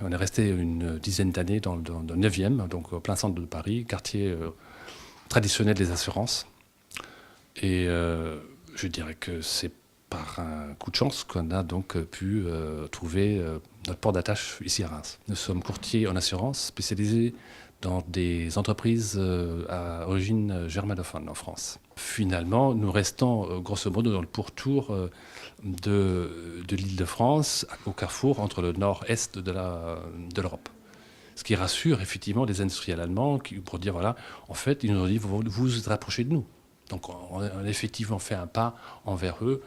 On est resté une dizaine d'années dans le 9e, donc au plein centre de Paris, quartier traditionnel des assurances. Et je dirais que c'est par un coup de chance qu'on a donc pu trouver notre port d'attache ici à Reims. Nous sommes courtiers en assurance spécialisés dans des entreprises à origine germanophone en France. Finalement, nous restons grosso modo dans le pourtour de l'Île-de-France, au carrefour entre le nord-est de l'Europe. Ce qui rassure effectivement les industriels allemands pour dire voilà, en fait, ils nous ont dit vous vous rapprochez de nous. Donc on a effectivement fait un pas envers eux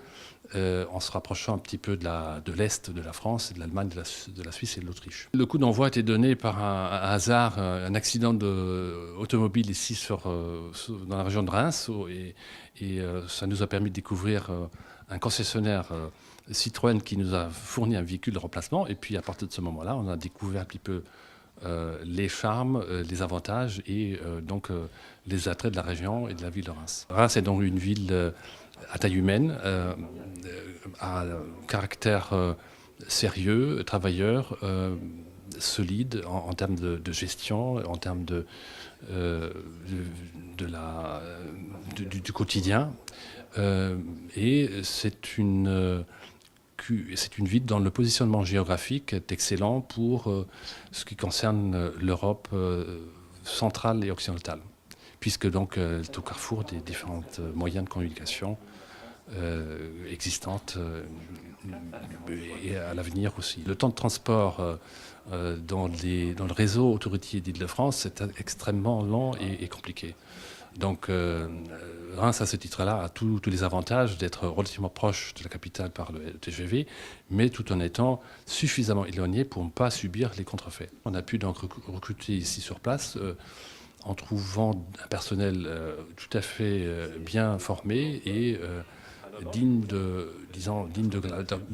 en se rapprochant un petit peu de l'Est de la France, et de l'Allemagne, de la Suisse et de l'Autriche. Le coup d'envoi a été donné par un hasard, un accident automobile ici dans la région de Reims. Et ça nous a permis de découvrir un concessionnaire Citroën qui nous a fourni un véhicule de remplacement. Et puis à partir de ce moment-là, on a découvert un petit peu les charmes, les avantages et les attraits de la région et de la ville de Reims. Reims est donc une ville à taille humaine, à caractère sérieux, travailleur, solide en termes de gestion, en termes du quotidien. Et c'est une ville dont le positionnement géographique est excellent pour ce qui concerne l'Europe centrale et occidentale, puisque donc est au carrefour des différents moyens de communication existantes et à l'avenir aussi. Le temps de transport dans le réseau autoroutier d'Île-de-France est extrêmement lent et compliqué. Donc Reims, à ce titre-là, a tous les avantages d'être relativement proche de la capitale par le TGV, mais tout en étant suffisamment éloigné pour ne pas subir les contrefaits. On a pu donc recruter ici sur place en trouvant un personnel tout à fait bien formé et digne de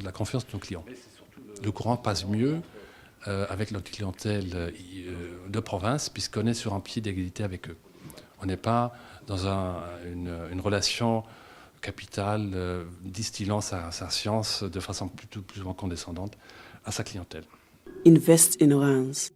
la confiance de nos clients. Le courant passe mieux avec notre clientèle de province, puisqu'on est sur un pied d'égalité avec eux. On n'est pas dans une relation capitale distillant sa science de façon plus ou moins condescendante à sa clientèle. Invest in Reims.